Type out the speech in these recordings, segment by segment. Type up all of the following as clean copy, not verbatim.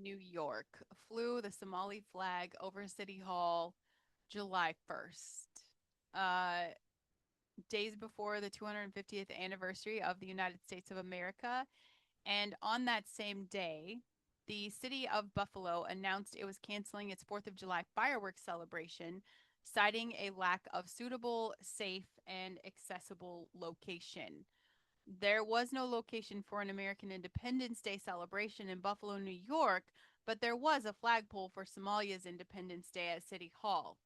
New York, flew the Somali flag over City Hall July 1st. Uh, Days before the 250th anniversary of the United States of America. And on that same day, the city of Buffalo announced it was canceling its 4th of July fireworks celebration, citing a lack of suitable, safe, and accessible location. There was no location for an American Independence Day celebration in Buffalo, New York, but there was a flagpole for Somalia's Independence Day at City Hall.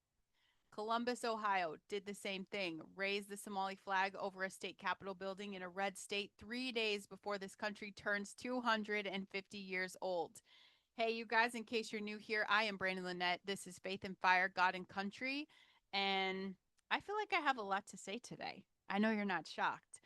Columbus, Ohio did the same thing, raised the Somali flag over a state capitol building in a red state 3 days before this country turns 250 years old. Hey, you guys, in case you're new here, I am Brandon Lynette. This is Faith and Fire, God and Country. And I feel like I have a lot to say today. I know you're not shocked.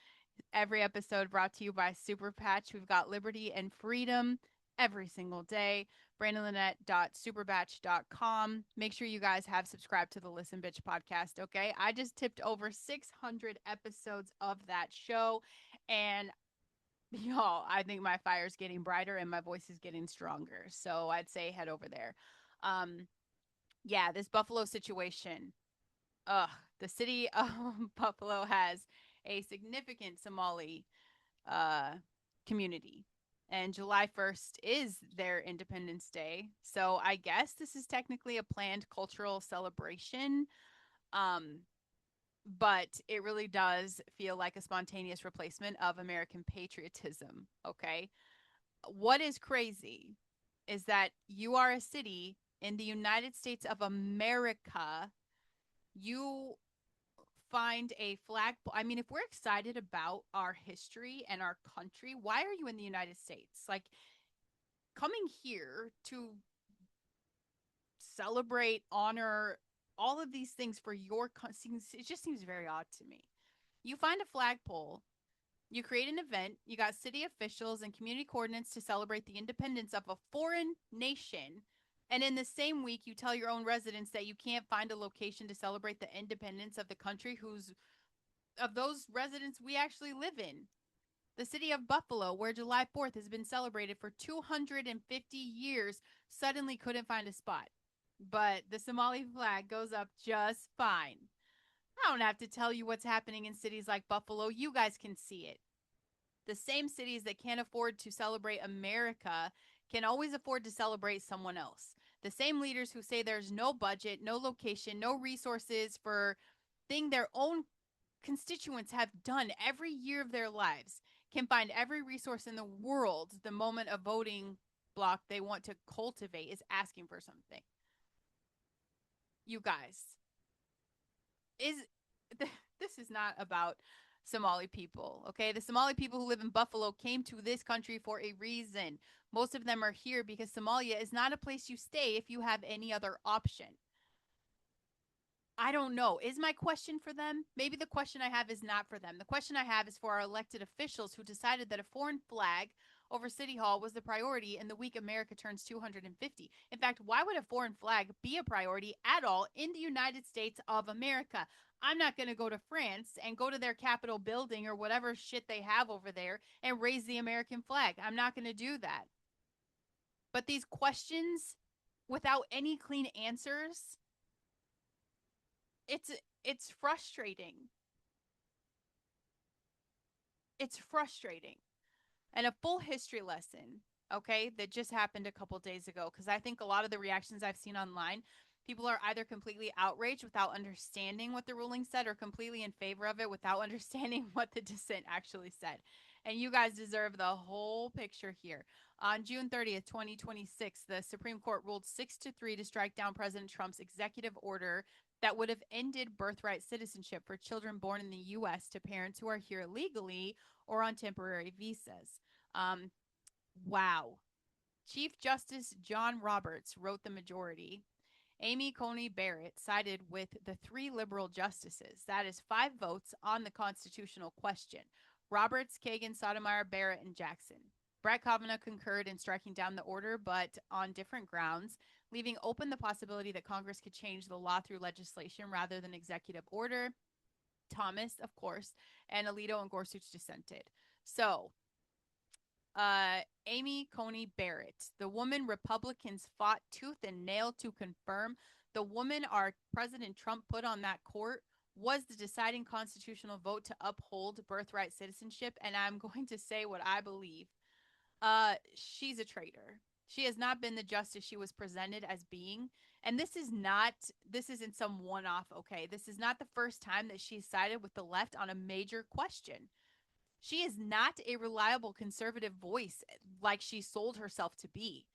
Every episode brought to you by Super Patch. We've got liberty and freedom every single day. BrandonLynette.superbatch.com. Make sure you guys have subscribed to the Listen Bitch podcast, okay? I just tipped over 600 episodes of that show, and y'all, I think my fire's getting brighter and my voice is getting stronger. So I'd say head over there. Um, yeah, this Buffalo situation. Ugh, the city of Buffalo has a significant Somali uh, community. And July 1st is their Independence Day. So I guess this is technically a planned cultural celebration. Um, but it really does feel like a spontaneous replacement of American patriotism. Okay. What is crazy is that you are a city in the United States of America. You find a flag. I mean, if we're excited about our history and our country, why are you in the United States? Like coming here to celebrate, honor all of these things for your it just seems very odd to me. You find a flagpole, you create an event, you got city officials and community coordinates to celebrate the independence of a foreign nation. And in the same week, you tell your own residents that you can't find a location to celebrate the independence of the country whose of those residents we actually live in. The city of Buffalo, where July 4th has been celebrated for 250 years, suddenly couldn't find a spot. But the Somali flag goes up just fine. I don't have to tell you what's happening in cities like Buffalo. You guys can see it. The same cities that can't afford to celebrate America can always afford to celebrate someone else. The same leaders who say there's no budget, no location, no resources for thing their own constituents have done every year of their lives can find every resource in the world the moment a voting block they want to cultivate is asking for something. You guys, is this is not about Somali people, okay? The Somali people who live in Buffalo came to this country for a reason. Most of them are here because Somalia is not a place you stay if you have any other option. I don't know. Is my question for them? Maybe the question I have is not for them. The question I have is for our elected officials who decided that a foreign flag over City Hall was the priority in the week America turns 250. In fact, why would a foreign flag be a priority at all in the United States of America? I'm not going to go to France and go to their Capitol building or whatever shit they have over there and raise the American flag. I'm not going to do that. But these questions without any clean answers, it's it's frustrating. It's frustrating. And a full history lesson, okay, that just happened a couple days ago because I think a lot of the reactions I've seen online, people are either completely outraged without understanding what the ruling said or completely in favor of it without understanding what the dissent actually said. And you guys deserve the whole picture here. On June 30th, 2026, the Supreme Court ruled 6-3 to strike down President Trump's executive order that would have ended birthright citizenship for children born in the U.S. to parents who are here legally or on temporary visas. Um, wow. Chief Justice John Roberts wrote the majority. Amy Coney Barrett sided with the three liberal justices. That is 5 votes on the constitutional question. Roberts, Kagan, Sotomayor, Barrett, and Jackson. Brett Kavanaugh concurred in striking down the order, but on different grounds, leaving open the possibility that Congress could change the law through legislation rather than executive order. Thomas, of course, and Alito and Gorsuch dissented. So, Amy Coney Barrett, the woman Republicans fought tooth and nail to confirm, the woman our President Trump put on that court, was the deciding constitutional vote to uphold birthright citizenship. And I'm going to say what I believe. She's a traitor. She has not been the justice she was presented as being. And this isn't some one off, okay? This is not the first time that she's sided with the left on a major question. She is not a reliable conservative voice like she sold herself to be.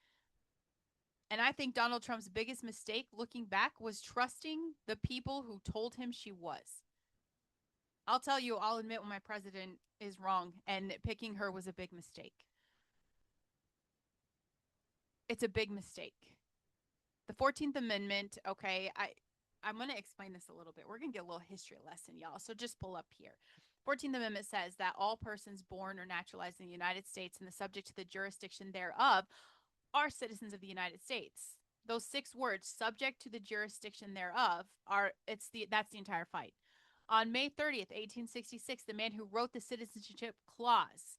And I think Donald Trump's biggest mistake looking back was trusting the people who told him she was. I'll tell you, I'll admit when my president is wrong, and picking her was a big mistake. It's a big mistake. The 14th Amendment, okay, I'm going to explain this a little bit. We're going to get a little history lesson, y'all. So just pull up here. 14th Amendment says that all persons born or naturalized in the United States and the subject to the jurisdiction thereof are citizens of the United States. Those 6 words, subject to the jurisdiction thereof, that's the entire fight. On May 30th, 1866, the man who wrote the Citizenship Clause,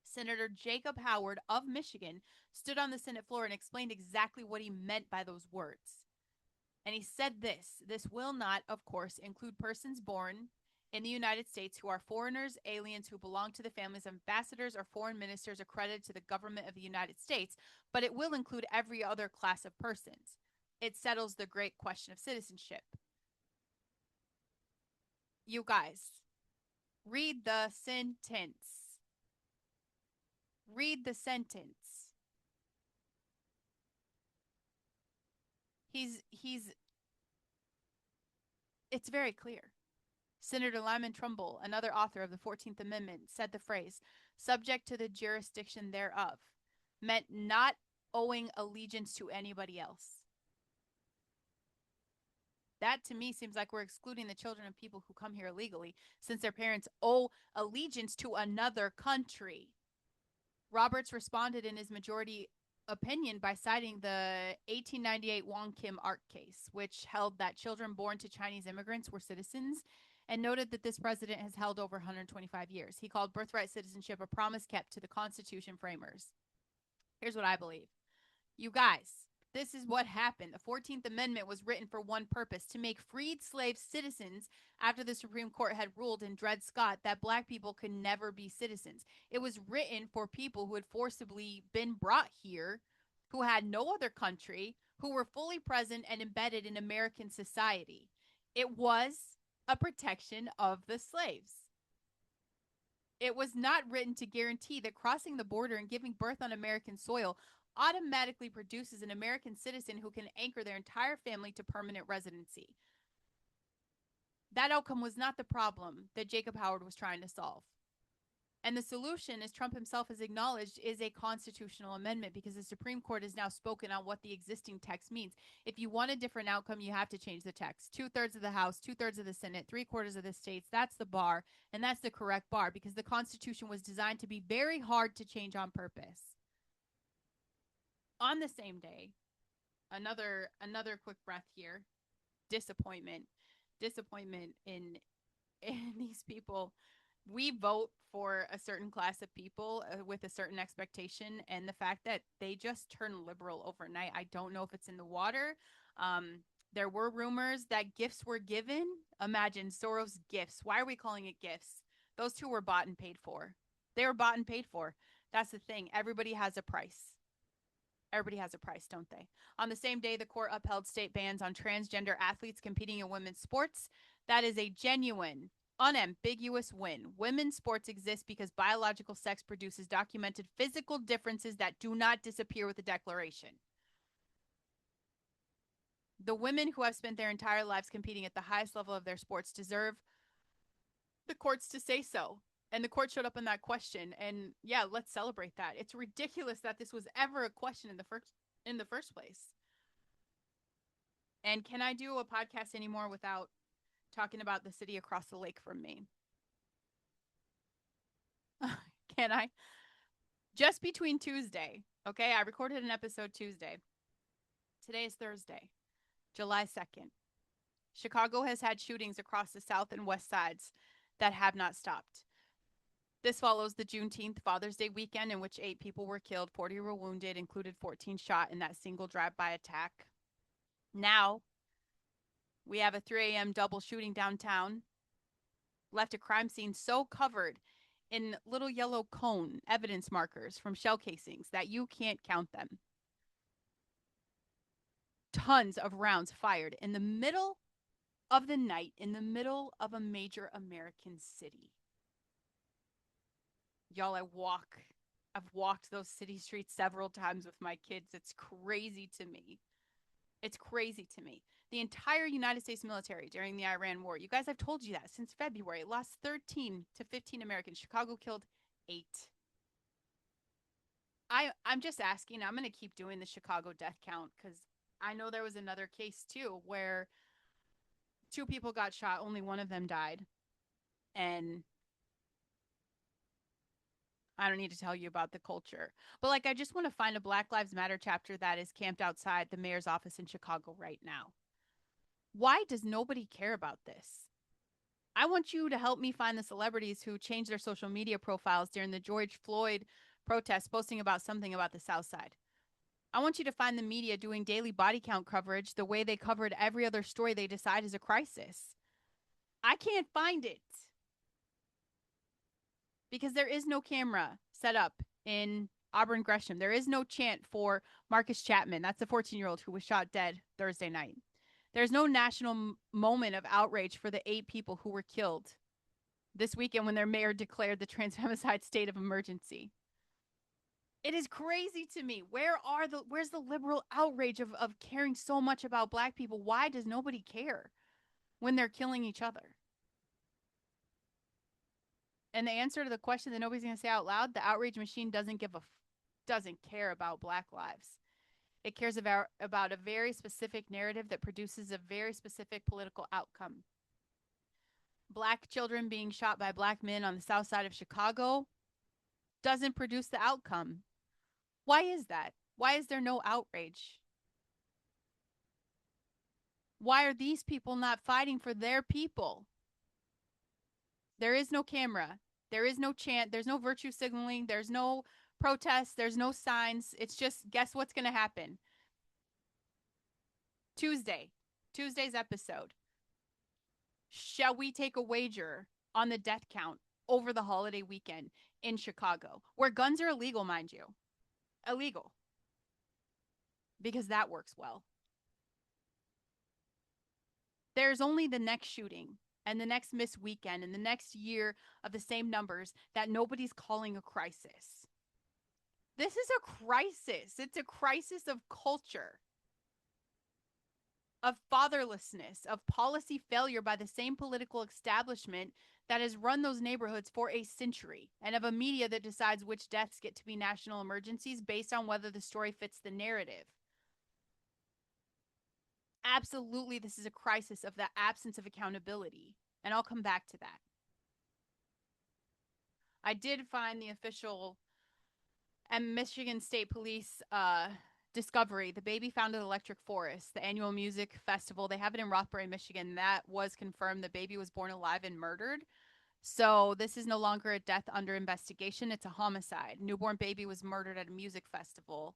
Senator Jacob Howard of Michigan, stood on the Senate floor and explained exactly what he meant by those words. And he said this will not, of course, include persons born in the United States who are foreigners, aliens who belong to the families of ambassadors or foreign ministers accredited to the government of the United States, but it will include every other class of persons. It settles the great question of citizenship. You guys, read the sentence. Read the sentence. It's very clear. Senator Lyman Trumbull, another author of the 14th Amendment, said the phrase, subject to the jurisdiction thereof, meant not owing allegiance to anybody else. That to me seems like we're excluding the children of people who come here illegally since their parents owe allegiance to another country. Roberts responded in his majority opinion by citing the 1898 Wong Kim Ark case, which held that children born to Chinese immigrants were citizens, and noted that this precedent has held over 125 years. He called birthright citizenship a promise kept to the Constitution framers. Here's what I believe. You guys, this is what happened. The 14th Amendment was written for one purpose, to make freed slave citizens after the Supreme Court had ruled in Dred Scott that black people could never be citizens. It was written for people who had forcibly been brought here, who had no other country, who were fully present and embedded in American society. It was a protection of the slaves. It was not written to guarantee that crossing the border and giving birth on American soil automatically produces an American citizen who can anchor their entire family to permanent residency. That outcome was not the problem that Jacob Howard was trying to solve. And the solution, as Trump himself has acknowledged, is a constitutional amendment, because the Supreme Court has now spoken on what the existing text means. If you want a different outcome, you have to change the text. 2/3 of the House, 2/3 of the Senate, 3/4 of the states, that's the bar, and that's the correct bar, because the Constitution was designed to be very hard to change on purpose. On the same day, another quick breath here, disappointment in these people. We vote for a certain class of people with a certain expectation, and the fact that they just turn liberal overnight, I don't know if it's in the water. There were rumors that gifts were given. Imagine Soros gifts. Why are we calling it gifts? Those two were bought and paid for. They were bought and paid for. That's the thing. Everybody has a price. Everybody has a price, don't they? On the same day, the court upheld state bans on transgender athletes competing in women's sports. That is a genuine, unambiguous win. Women's sports exist because biological sex produces documented physical differences that do not disappear with the declaration. The women who have spent their entire lives competing at the highest level of their sports deserve the courts to say so. And the court showed up on that question, and yeah, let's celebrate that. It's ridiculous that this was ever a question in the first place. And can I do a podcast anymore without talking about the city across the lake from me? Can I? Just between Tuesday, okay? I recorded an episode Tuesday. Today is Thursday, July 2nd. Chicago has had shootings across the south and west sides that have not stopped. This follows the Juneteenth Father's Day weekend in which 8 people were killed, 40 were wounded, included 14 shot in that single drive-by attack. Now, we have a 3 a.m. double shooting downtown, left a crime scene so covered in little yellow cone evidence markers from shell casings that you can't count them. Tons of rounds fired in the middle of the night, in the middle of a major American city. Y'all, I've walked those city streets several times with my kids. It's crazy to me. It's crazy to me. The entire United States military during the Iran war, you guys, I've told you that since February, lost 13 to 15 Americans. Chicago killed 8. I'm just asking. I'm going to keep doing the Chicago death count because I know there was another case too where 2 people got shot, only one of them died. And I don't need to tell you about the culture. But like, I just want to find a Black Lives Matter chapter that is camped outside the mayor's office in Chicago right now. Why does nobody care about this? I want you to help me find the celebrities who changed their social media profiles during the George Floyd protests, posting about something about the South Side. I want you to find the media doing daily body count coverage the way they covered every other story they decide is a crisis. I can't find it because there is no camera set up in Auburn Gresham. There is no chant for Marcus Chapman. That's the 14-year-old who was shot dead Thursday night. There's no national moment of outrage for the 8 people who were killed this weekend when their mayor declared the transfemicide state of emergency. It is crazy to me. Where's the liberal outrage of caring so much about Black people? Why does nobody care when they're killing each other? And the answer to the question that nobody's going to say out loud, the outrage machine doesn't care about Black lives. It cares about a very specific narrative that produces a very specific political outcome. Black children being shot by Black men on the south side of Chicago doesn't produce the outcome. Why is that? Why is there no outrage? Why are these people not fighting for their people? There is no camera. There is no chant. There's no virtue signaling. There's no protest. There's no signs. It's just, guess what's going to happen? Tuesday's episode. Shall we take a wager on the death count over the holiday weekend in Chicago, where guns are illegal, mind you? Illegal. Because that works well. There's only the next shooting and the next missed weekend and the next year of the same numbers that nobody's calling a crisis. This is a crisis. It's a crisis of culture, of fatherlessness, of policy failure by the same political establishment that has run those neighborhoods for a century, and of a media that decides which deaths get to be national emergencies based on whether the story fits the narrative. Absolutely, this is a crisis of the absence of accountability, and I'll come back to that. I did find the official Michigan State Police discovery. The baby found in Electric Forest, the annual music festival. They have it in Rothbury, Michigan. That was confirmed. The baby was born alive and murdered. So this is no longer a death under investigation. It's a homicide. Newborn baby was murdered at a music festival.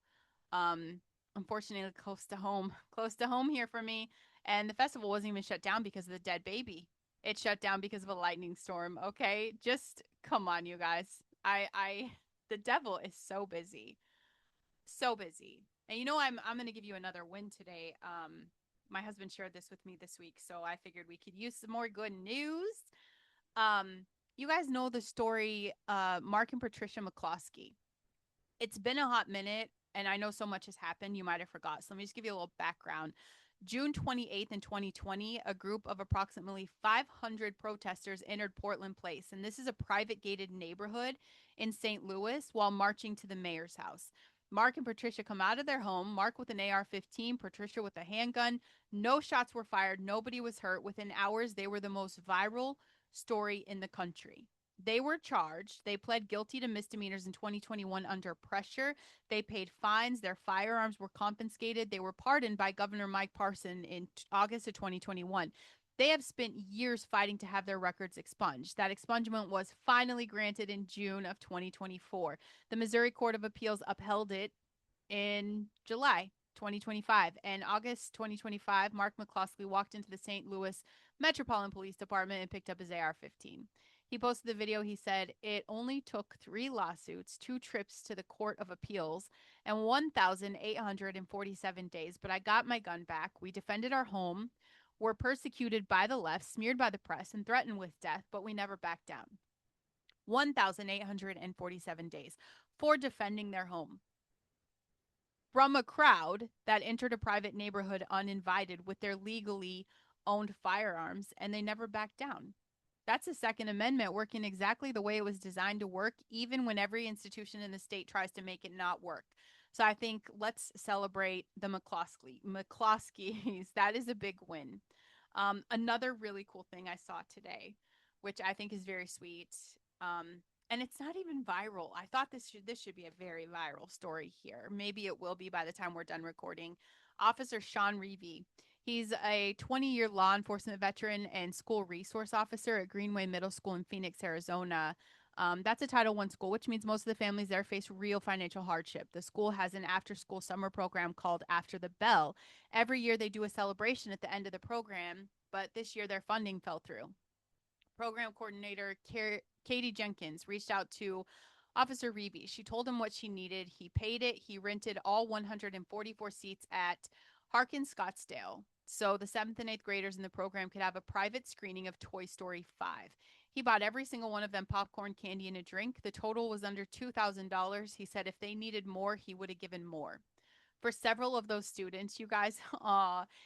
Unfortunately, close to home here for me. And the festival wasn't even shut down because of the dead baby. It shut down because of a lightning storm. Okay, just come on, you guys. The devil is so busy, so busy. And you know, I'm going to give you another win today. My husband shared this with me this week, so I figured we could use some more good news. You guys know the story, Mark and Patricia McCloskey. It's been a hot minute, and I know so much has happened. You might have forgot. So let me just give you a little background. June 28th in 2020, a group of approximately 500 protesters entered Portland Place, and this is a private gated neighborhood in St. Louis, while marching to the mayor's house. Mark and Patricia come out of their home, Mark with an AR-15, Patricia with a handgun. No shots were fired. Nobody was hurt. Within hours, they were the most viral story in the country. They were charged. They pled guilty to misdemeanors in 2021 under pressure. They paid fines. Their firearms were confiscated. They were pardoned by Governor Mike Parson in August of 2021. They have spent years fighting to have their records expunged. That expungement was finally granted in June of 2024. The Missouri Court of Appeals upheld it in July 2025. And August 2025, Mark McCloskey walked into the St. Louis Metropolitan Police Department and picked up his AR-15. He posted the video. He said, "It only took 3 lawsuits, 2 trips to the Court of Appeals, and 1,847 days, but I got my gun back. We defended our home, were persecuted by the left, smeared by the press, and threatened with death, but we never backed down." 1,847 days for defending their home from a crowd that entered a private neighborhood uninvited with their legally owned firearms, and they never backed down. That's the Second Amendment working exactly the way it was designed to work, even when every institution in the state tries to make it not work. So I think let's celebrate the McCloskeys. That is a big win. Another really cool thing I saw today, which I think is very sweet, and it's not even viral. I thought this should be a very viral story here. Maybe it will be by the time we're done recording. Officer Sean Reavie. He's a 20-year law enforcement veteran and school resource officer at Greenway Middle School in Phoenix, Arizona. That's a Title I school, which means most of the families there face real financial hardship. The school has an after-school summer program called After the Bell. Every year they do a celebration at the end of the program, but this year their funding fell through. Program coordinator Katie Jenkins reached out to Officer Reavie. She told him what she needed. He paid it. He rented all 144 seats at Harkins Scottsdale, so the 7th and 8th graders in the program could have a private screening of Toy Story 5. He bought every single one of them popcorn, candy, and a drink. The total was under $2,000. He said if they needed more, he would have given more. For several of those students, you guys,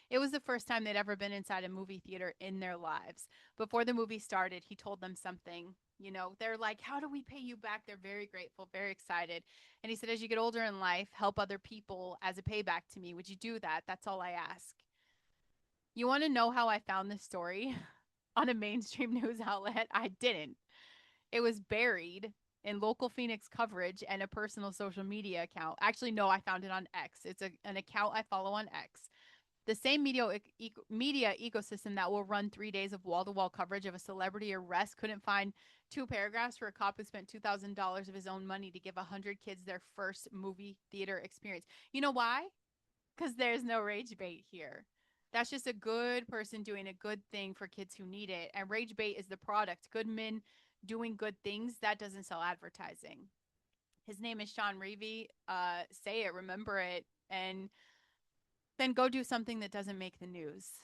it was the first time they'd ever been inside a movie theater in their lives. Before the movie started, he told them something. You know, they're like, "How do we pay you back?" They're very grateful, very excited. And he said, "As you get older in life, help other people as a payback to me. Would you do that? That's all I ask." You want to know how I found this story on a mainstream news outlet? I didn't. It was buried in local Phoenix coverage and a personal social media account. Actually, no, I found it on X. It's an account I follow on X. The same media ecosystem that will run 3 days of wall-to-wall coverage of a celebrity arrest couldn't find 2 paragraphs for a cop who spent $2,000 of his own money to give 100 kids their first movie theater experience. You know why? Because there's no rage bait here. That's just a good person doing a good thing for kids who need it. And rage bait is the product. Good men doing good things, that doesn't sell advertising. His name is Sean Reavie. Say it, remember it, and then go do something that doesn't make the news.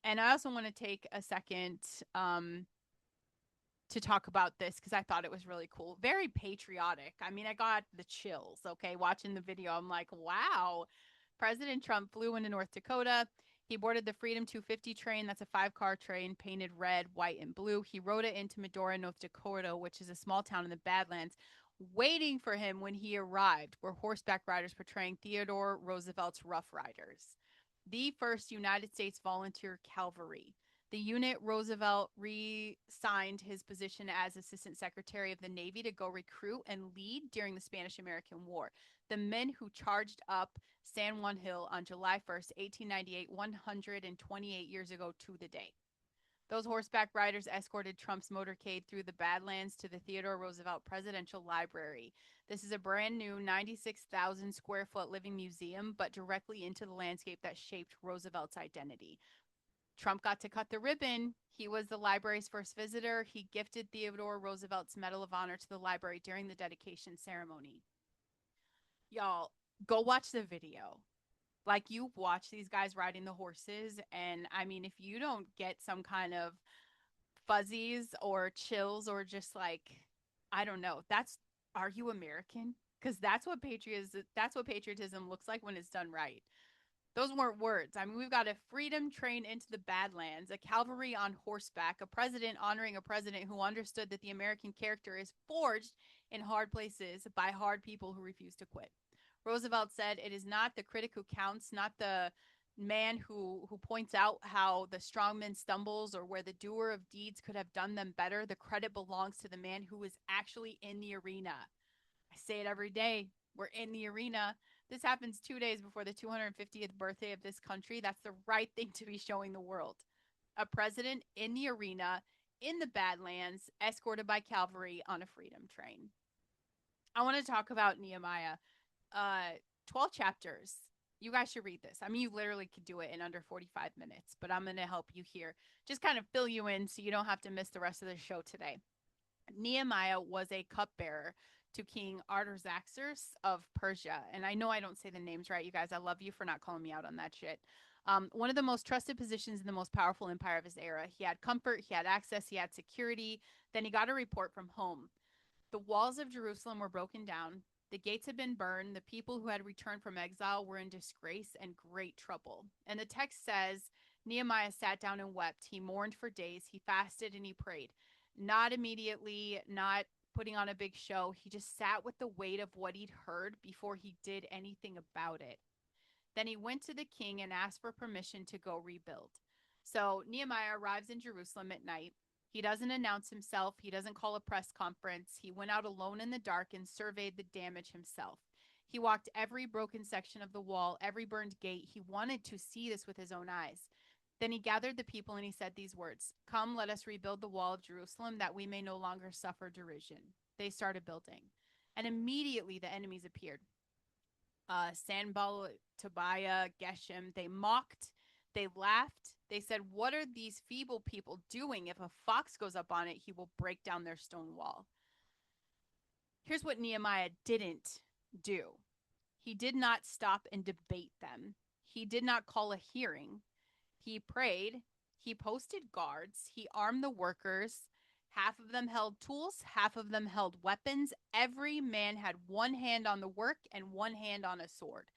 And I also want to take a second to talk about this because I thought it was really cool. Very patriotic. I mean, I got the chills, okay, watching the video. I'm like, wow. President Trump flew into North Dakota. He boarded the Freedom 250 train. That's a 5-car train painted red, white, and blue. He rode it into Medora, North Dakota, which is a small town in the Badlands. Waiting for him when he arrived were horseback riders portraying Theodore Roosevelt's Rough Riders, the first United States volunteer cavalry. The unit Roosevelt re-signed his position as Assistant Secretary of the Navy to go recruit and lead during the Spanish-American War. The men who charged up San Juan Hill on July 1st, 1898, 128 years ago to the day. Those horseback riders escorted Trump's motorcade through the Badlands to the Theodore Roosevelt Presidential Library. This is a brand new 96,000 square foot living museum, but directly into the landscape that shaped Roosevelt's identity. Trump got to cut the ribbon. He was the library's first visitor. He gifted Theodore Roosevelt's Medal of Honor to the library during the dedication ceremony. Y'all, go watch the video. Like, you watch these guys riding the horses, and I mean, if you don't get some kind of fuzzies or chills or just like, I don't know, are you American? Because that's what patriotism looks like when it's done right. Those weren't words. I mean, we've got a freedom train into the Badlands, a cavalry on horseback, a president honoring a president who understood that the American character is forged in hard places by hard people who refuse to quit. Roosevelt said, "It is not the critic who counts, not the man who points out how the strong man stumbles or where the doer of deeds could have done them better. The credit belongs to the man who is actually in the arena." I say it every day. We're in the arena. This happens 2 days before the 250th birthday of this country. That's the right thing to be showing the world. a president in the arena, in the Badlands, escorted by cavalry on a freedom train. I want to talk about Nehemiah. 12 chapters. You guys should read this. I mean, you literally could do it in under 45 minutes, but I'm going to help you here. Just kind of fill you in so you don't have to miss the rest of the show today. Nehemiah was a cupbearer to King Artaxerxes of Persia. And I know I don't say the names right, you guys. I love you for not calling me out on that shit. One of the most trusted positions in the most powerful empire of his era. He had comfort, he had access, he had security. Then he got a report from home. The walls of Jerusalem were broken down. The gates had been burned. The people who had returned from exile were in disgrace and great trouble. And the text says Nehemiah sat down and wept. He mourned for days. He fasted and he prayed. Not immediately, not putting on a big show. He just sat with the weight of what he'd heard before he did anything about it. Then he went to the king and asked for permission to go rebuild. So Nehemiah arrives in Jerusalem at night. He doesn't announce himself. He doesn't call a press conference. He went out alone in the dark and surveyed the damage himself. He walked every broken section of the wall, every burned gate. He wanted to see this with his own eyes. Then he gathered the people and he said these words, "Come, let us rebuild the wall of Jerusalem that we may no longer suffer derision." They started building. And immediately the enemies appeared. Sanballat, Tobiah, Geshem, they mocked, they laughed. They said, "What are these feeble people doing? If a fox goes up on it, he will break down their stone wall." Here's what Nehemiah didn't do. He did not stop and debate them. He did not call a hearing. He prayed. He posted guards. He armed the workers. Half of them held tools. Half of them held weapons. Every man had one hand on the work and one hand on a sword.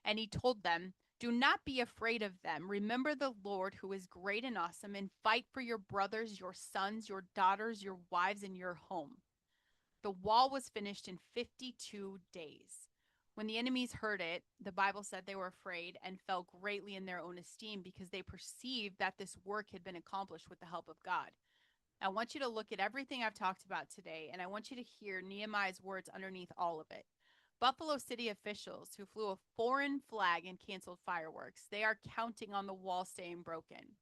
And he told them, "Do not be afraid of them. Remember the Lord who is great and awesome, and fight for your brothers, your sons, your daughters, your wives, and your home." The wall was finished in 52 days. When the enemies heard it, the Bible said they were afraid and fell greatly in their own esteem because they perceived that this work had been accomplished with the help of God. I want you to look at everything I've talked about today, and I want you to hear Nehemiah's words underneath all of it. Buffalo City officials who flew a foreign flag and canceled fireworks, they are counting on the wall staying broken.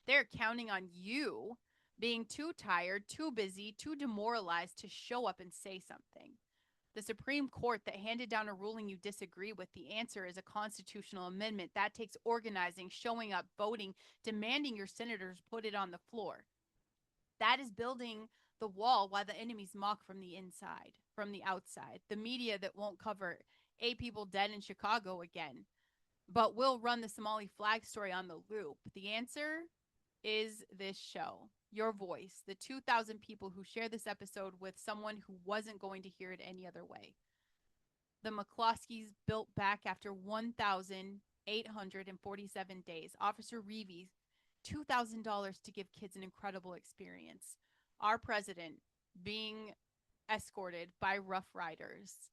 They're counting on you being too tired, too busy, too demoralized to show up and say something. The Supreme Court that handed down a ruling you disagree with, the answer is a constitutional amendment. That takes organizing, showing up, voting, demanding your senators put it on the floor. That is building the wall while the enemies mock from the inside, from the outside. The media that won't cover 8 people dead in Chicago again, but will run the Somali flag story on the loop. The answer is this show. Your voice, the 2,000 people who share this episode with someone who wasn't going to hear it any other way. The McCloskeys built back after 1,847 days. Officer Reavie, $2,000 to give kids an incredible experience. Our president being escorted by Rough Riders.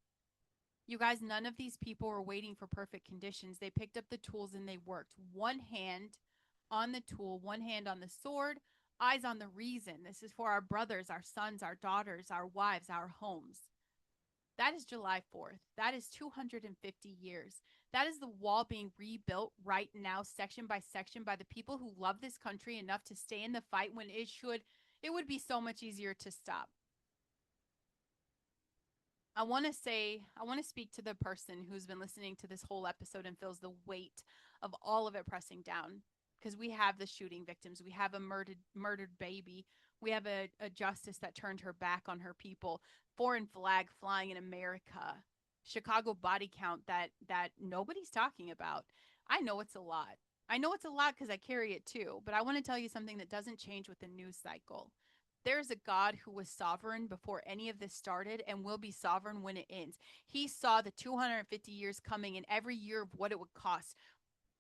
You guys, none of these people were waiting for perfect conditions. They picked up the tools and they worked. One hand on the tool, one hand on the sword, eyes on the reason. This is for our brothers, our sons, our daughters, our wives, our homes. That is July 4th. That is 250 years. That is the wall being rebuilt right now, section by section, by the people who love this country enough to stay in the fight when it would be so much easier to stop. I want to speak to the person who's been listening to this whole episode and feels the weight of all of it pressing down. Because we have the shooting victims. We have a murdered baby. We have a justice that turned her back on her people. Foreign flag flying in America. Chicago body count that nobody's talking about. I know it's a lot. I know it's a lot because I carry it too. But I want to tell you something that doesn't change with the news cycle. There's a God who was sovereign before any of this started and will be sovereign when it ends. He saw the 250 years coming and every year of what it would cost,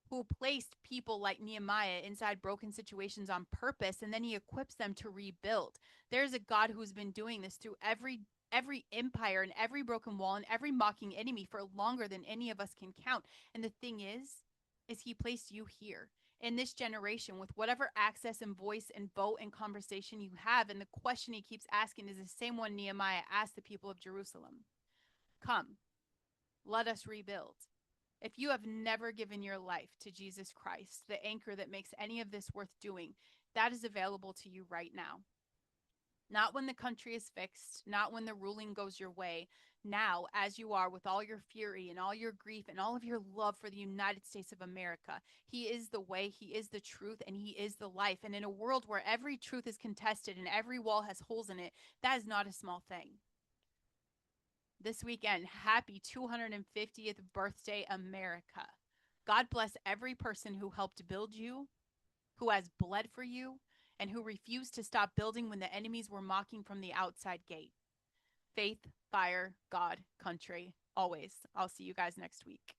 who placed people like Nehemiah inside broken situations on purpose, and then he equips them to rebuild. There's a God who's been doing this through every empire and every broken wall and every mocking enemy for longer than any of us can count. And the thing is he placed you here in this generation with whatever access and voice and vote and conversation you have. And the question he keeps asking is the same one Nehemiah asked the people of Jerusalem. Come, let us rebuild. If you have never given your life to Jesus Christ, the anchor that makes any of this worth doing, That is available to you right now. Not when the country is fixed, not when the ruling goes your way. Now, as you are with all your fury and all your grief and all of your love for the United States of America, He is the way, He is the truth, and He is the life. And in a world where every truth is contested and every wall has holes in it, that is not a small thing. This weekend, happy 250th birthday, America. God bless every person who helped build you, who has bled for you, and who refused to stop building when the enemies were mocking from the outside gate. Faith, fire, God, country, always. I'll see you guys next week.